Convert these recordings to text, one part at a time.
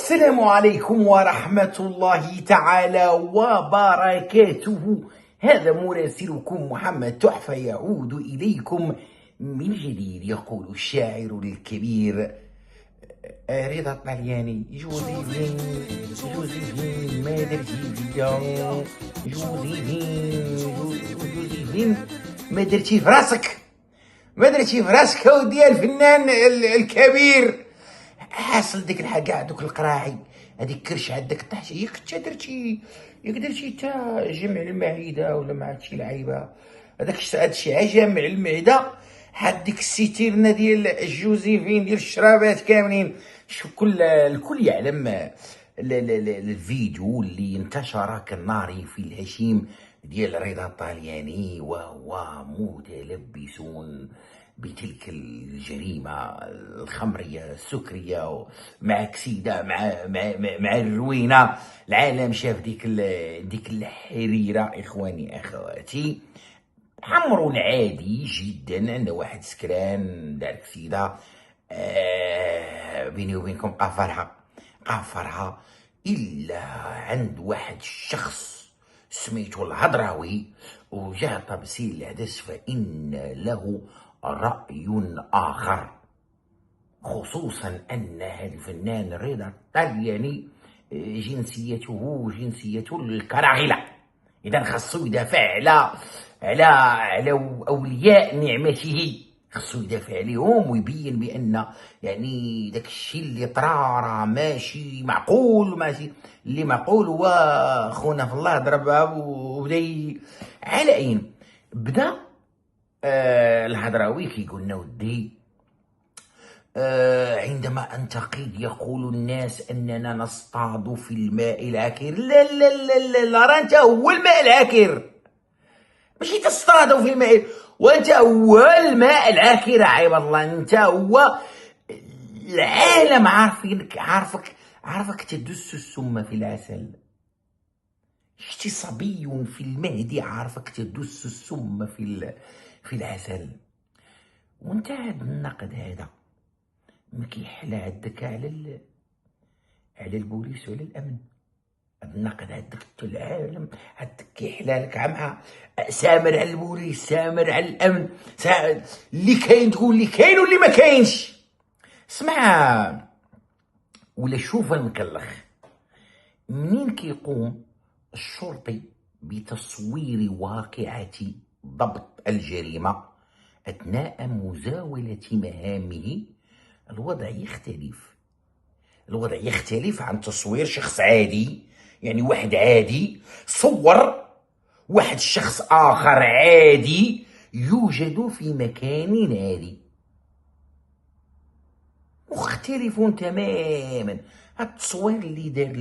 السلام عليكم ورحمة الله تعالى وبركاته. هذا مراسلكم محمد تحفة يعود إليكم من جديد. يقول الشاعر الكبير رضا الطلياني: جوزيفين جوزيفين ما درتي فيا، جوزيفين ما درتي في راسك، ما درتي في راسك وديال الفنان الكبير. حاصل ديك الحاجة دوك القراعي هذيك كرش عندك طاح ياك درتي تا جمع المعده ولا ما عرفتش لعيبه هادشي جمع المعده. حد ديك السيتيرنا ديال الجوزيفين ديال الشرابات كاملين. شوف الكل يعلم الفيديو اللي انتشر كالنار في الهشيم ديال رضا الطلياني وهو متلبس بتلك الجريمة الخمرية السكرية مع كسيدة مع الروينة. العالم شاف ديك الحريرة. إخواني أخواتي، أمر عادي جدا أن واحد سكران دار كسيدة بيني وبينكم قافرها إلا عند واحد الشخص سميتو الهضراوي وجاء تبسيل الحدث فإن له رأي آخر، خصوصا أن هذا الفنان رضا الطلياني جنسيته جنسية الكراغلة. إذا خاصو يدافع على أولياء نعمته، خاصو يدافع عليهم ويبين بأن يعني داك الشيء اللي طرا راه ماشي معقول، ماشي اللي معقول. هو خونا في الله ضربها وبدا على عين. بدا الهضراوي كيقول لنا: ودي عندما أنتقد يقول الناس أننا نصطاد في الماء العكر. لا لا لا لا, لا راه أنت هو الماء العكر، ماشي تصطادوا في الماء، وأنت هو الماء العكر. عيب الله، أنت هو العالم عارفك تدس السم في العسل. شتي صبي في المهد عارفك تدس السم في العسل. وانت هاد النقد هذا ما كيحلى عندك على البوليس وعلى الامن. هاد النقد عندك العالم عندك كيحلى لك مع سامر على البوليس، سامر على الامن، اللي كاين تقول لي كاين واللي ما كاينش. اسمع ولا شوف المكلخ، منين كيقوم الشرطي بتصوير واقعة ضبط الجريمة أثناء مزاولة مهامه، الوضع يختلف عن تصوير شخص عادي. يعني واحد عادي صور واحد شخص آخر عادي يوجد في مكان عادي، مختلف تماما. التصوير اللي دار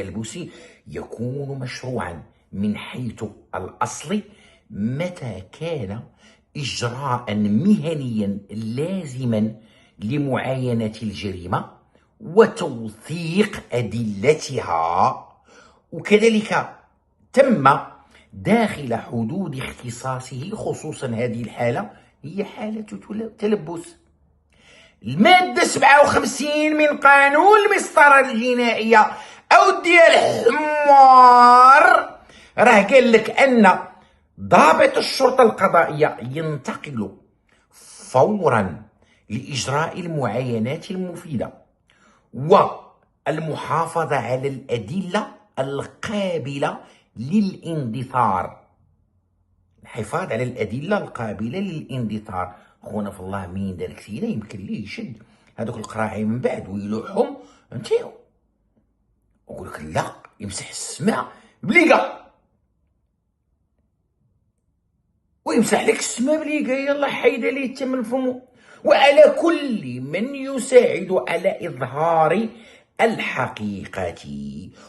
البوليسي يكون مشروعا من حيث الأصل متى كان إجراء مهنيا لازما لمعاينة الجريمة وتوثيق أدلتها، وكذلك تم داخل حدود اختصاصه. خصوصا هذه الحالة هي حالة تلبس. المادة 57 من قانون المسطرة الجنائية أو ديال الحمار راه قال لك أن ضابط الشرطة القضائية ينتقل فورا لإجراء المعاينات المفيدة والمحافظة على الأدلة القابلة للاندثار. الحفاظ على الأدلة القابلة للاندثار. خونا في الله مين دار كثيرة يمكن ليه يشد هذوك القراعي من بعد ويلوحهم انتيو ويقول لك لا يمسح السماء بليقة، ويمسح لك السماء بليقة، يلا حيد عليه تم فمه. وعلى كل من يساعد على إظهار الحقيقة.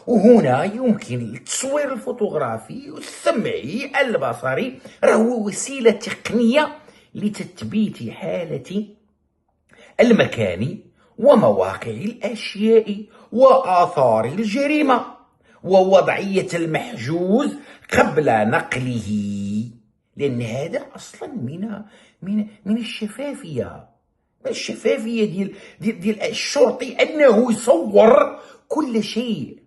وهنا يمكن التصوير الفوتوغرافي والسمعي البصري راهو وسيلة تقنية لتثبيت حالة المكان ومواقع الأشياء وآثار الجريمة ووضعية المحجوز قبل نقله، لأن هذا أصلا من الشفافية. الشفافيه ديال الشرطي انه يصور كل شيء.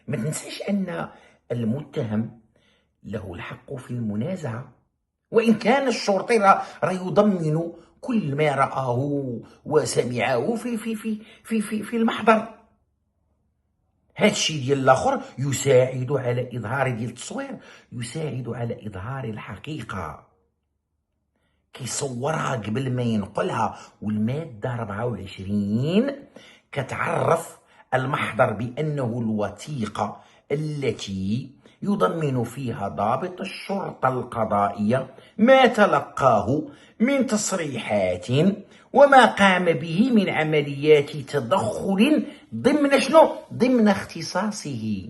ما تنساش ان المتهم له الحق في المنازعه، وان كان الشرطي راه يضمن كل ما رآه وسمعه في المحضر. هذا الشيء ديال الاخر يساعد على اظهار ديال التصوير، يساعد على اظهار الحقيقه، كيصورها قبل ما ينقلها. والماده 24 كتعرف المحضر بانه الوثيقه التي يضمن فيها ضابط الشرطه القضائيه ما تلقاه من تصريحات وما قام به من عمليات تدخل ضمن شنو؟ ضمن اختصاصه.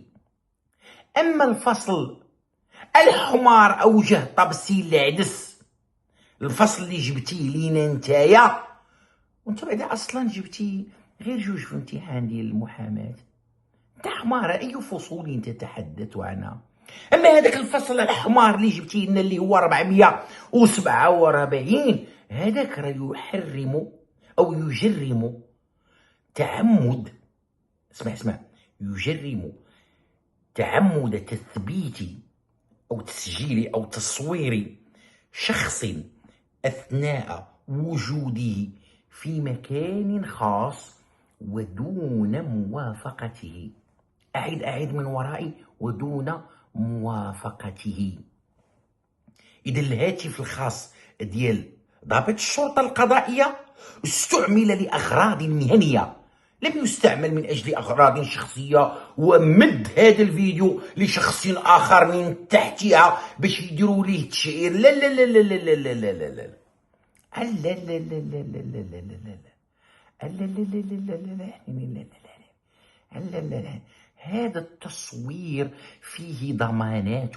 اما الفصل الحمار اوجه طبسي العدس، الفصل اللي جبتيه لينا نتايا، وانت بعدا اصلا جبتي غير جوج في امتحان ديال المحاماه، انت حمار. اي فصول تتحدث عنها؟ اما هذاك الفصل الحمار اللي جبتيه لنا اللي هو 447، هذاك راه يحرم او يجرم تعمد، اسمع، يجرم تعمد تثبيت او تسجيل او تصوير شخص اثناء وجوده في مكان خاص ودون موافقته. أعد من ورائي: ودون موافقته. إذا الهاتف الخاص ديال ضابط الشرطة القضائية استعمل لأغراض مهنية، لم يستعمل من أجل أغراض شخصية ومد هذا الفيديو لشخص آخر من تحتها باش يديروا ليه تشعير. لا لا لا لا لا لا لا لا لا لا لا لا لا لا لا. هذا التصوير فيه ضمانات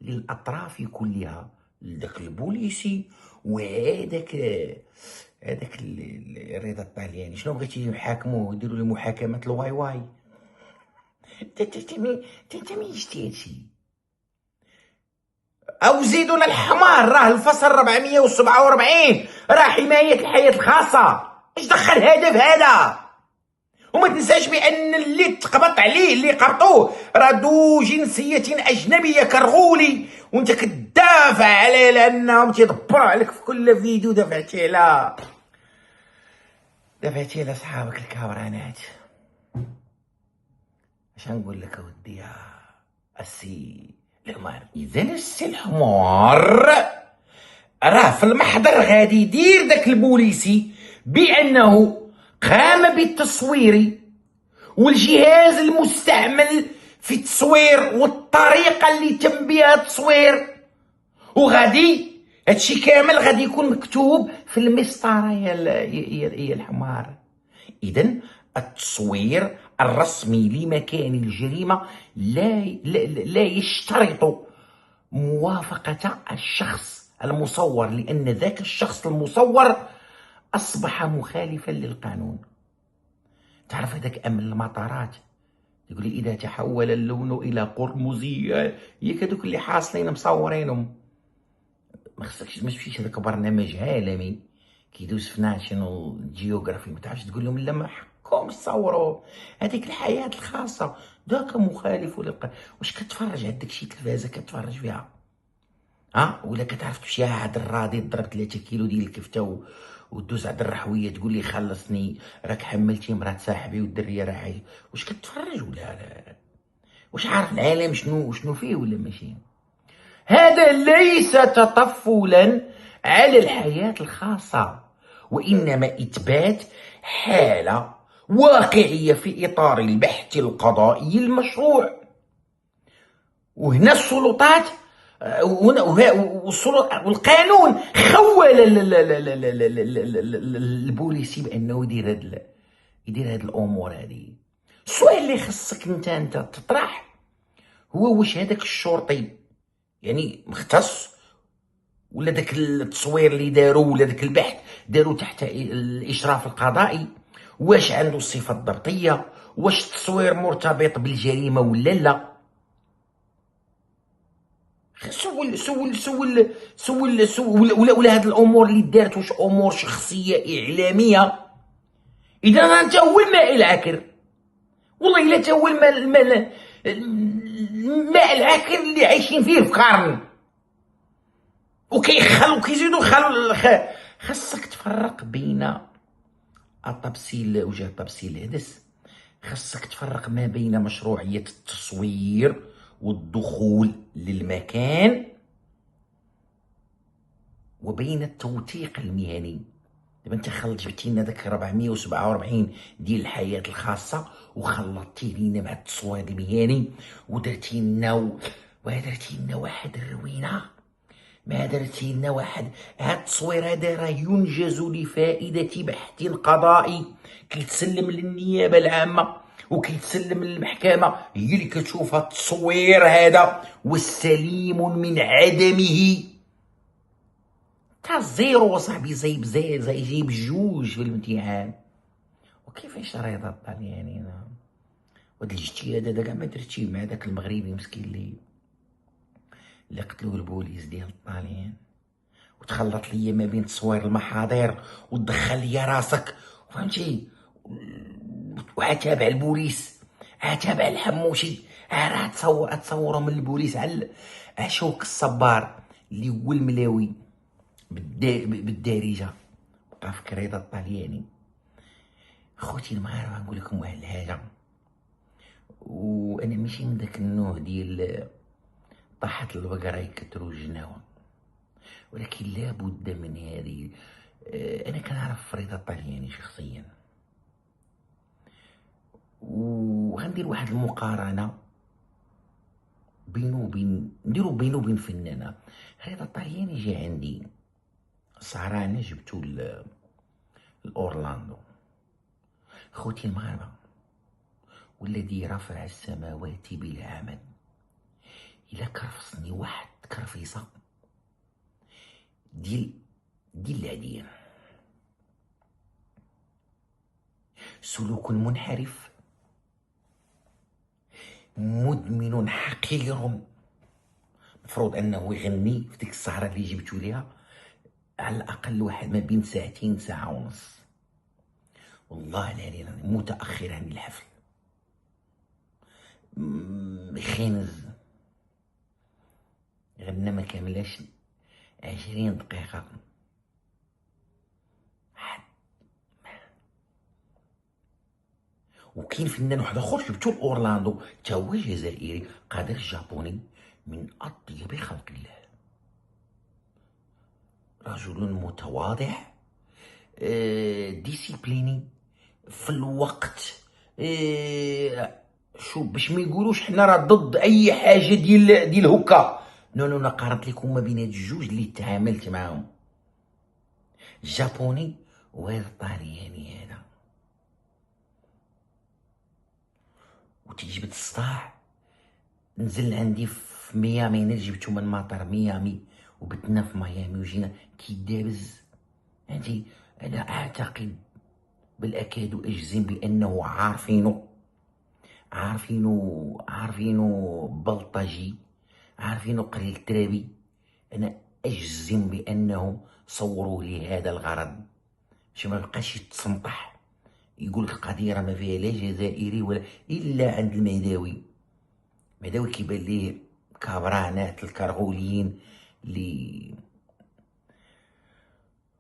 للأطراف كلها، لذاك البوليسي وهذاك الرضا الطلياني. شنو بغيتي يحاكموه يديروا له محاكمة الواي واي؟ انت مين جبتي هادشي؟ او زيدوا للحمار، راه الفصل 447 راه حماية الحياة الخاصة. اش دخل هذا بهذا؟ وما تنساش بان اللي تقبط عليه اللي قبطوه راه ذو جنسية اجنبية كرغولي، وانت كتدافع عليه لانهم تيدبروا عليك في كل فيديو. دافعتي على صحابك الكامرانات. اش نقول لك اودي يا السي الحمار؟ اذا السي الحمار راه في المحضر غادي يدير داك البوليسي بانه قام بالتصوير والجهاز المستعمل في التصوير والطريقه اللي تم بها التصوير، وغادي هادشي كامل غادي يكون مكتوب في المسطره يا الحمار. اذا التصوير الرسمي لمكان الجريمه لا يشترط موافقه الشخص المصور، لان ذاك الشخص المصور اصبح مخالفا للقانون. تعرف هذاك امن المطارات يقول لي اذا تحول اللون الى قرمزي، ياك هذوك اللي حاصلين مصورينهم. ما خصكش ما تمشيش هذاك برنامج عالمي كيدوز في ناشونال جيوغرافي ما تعرفش تقول لهم لا ما حقكمش تصوروا هذيك الحياه الخاصه، ذاك مخالف للقانون. واش كتفرج عندك شي تلفازه كتفرج فيها؟ ولا كتعرف تمشي عاد الراضي تضرب 3 كيلو ديال الكفته ودوز عند الرحويه تقول لي خلصني راك حملتي مرات صاحبي والدريه راه عايش؟ واش كتفرج ولا لا؟ واش عارف العالم شنو فيه ولا ماشي؟ هذا ليس تطفلا على الحياه الخاصه، وانما اثبات حاله واقعيه في اطار البحث القضائي المشروع. وهنا السلطات والقانون خول البوليسي بانه يدير هاد الامور هذه. السؤال اللي خصك انت تطرح هو واش هذاك الشرطي يعني مختص، ولا داك التصوير اللي داروا ولا داك البحث داروا تحت الاشراف القضائي؟ واش عنده الصفه الضبطيه؟ واش التصوير مرتبط بالجريمه ولا لا؟ سول ولا هاد الامور اللي دارت واش امور شخصيه اعلاميه؟ اذا انت هو الماء العكر، والله الا تا هو الماء العكر اللي عايشين فيه في قرن، وكيخلو وكيزيدو خاصك تفرق بين الطبسيل وجه الطبسيل الهدس. خاصك تفرق ما بين مشروعية التصوير والدخول للمكان وبين التوثيق المهني. دابا انت جبتي لنا داك 447 ديال الحياة الخاصة وخلطتي لينا مع التصوير المهني ودرتي لنا واحد الروينة. ما درتي لنا واحد هاد التصوير هذا راه ينجز لفائدة بحث قضائي كيتسلم للنيابة العامة وكيتسلم للمحكمة، هي اللي كتشوف هاد التصوير هذا والسليم من عدمه. تا زيرو صاحبي، زي جيب جوج في الامتحان. وكيفاش رضا الطلياني وهاد الاجتهاد هذا كاع ما درتيه مع داك المغربي مسكين اللي قتلوه البوليس ديال الطاليان، وتخلط ليا ما بين تصوير المحاضر وتدخل ليا راسك فهمتي، وعتابع البوليس عتابع الحموشي، راه تصوروا من البوليس على عشوك الصبار اللي هو الملاوي بالدارجه. بقى فكر رضا الطلياني. خوتي المغاربه نقول لكم واحد الحاجه، وانا ماشي من داك النوع ديال طاحت البقره يكثروا الجناوه، ولكن لابد من هذه. انا كنعرف رضا الطلياني شخصيا، وغندير واحد المقارنه نديرو بينو وبين فنانه. رضا الطلياني جا عندي سهرانه جبتو لأورلاندو. خوتي المغاربه، والذي رفع السماوات بلا عمد، الا كرفصني واحد كرفيصه ديال العديان، سلوك منحرف مدمن حقير، مفروض انه يغني في ديك السهره اللي جبتو ليها على الاقل واحد ما بين ساعتين ساعه ونص. والله العلي متاخر عن الحفل، خنز غنى ما كاملاش 20 دقيقه. وكاين فنان واحد اخر جبتو لاورلاندو تا هو جزائري قادر جابوني من اطيب خلق الله، رجل متواضع ديسيبليني في الوقت. شو باش ما يقولوش حنا راه ضد اي حاجه ديال هكا. نو قارنت لكم ما بين هاد الجوج اللي تعاملت معاهم، الجابوني وهذا الطلياني هذا. وتيجي بتصداع نزل عندي في ميامي، انا جبتو من مطار ميامي وبتنا في ميامي وجينا كيدابز عندي. انا اعتقد بالاكاد واجزم بانه عارفينو بلطجي، عارفينو قليل ترابي. انا اجزم بانه صوروه لهذا الغرض باش ما بقاش يتسنطح يقول لك القضيه راه ما فيها لا جزائري ولا الا عند المهداوي. المهداوي كيبان ليه كابرانات الكرغوليين اللي.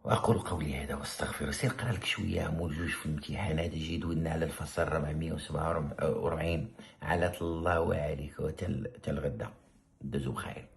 واقول قولي هذا واستغفر. سير قرا لك شويه عمول جوج في الامتحان هذا، جي دولنا على الفصل 447 على الله وعليك وتل الغدا. دزو خير.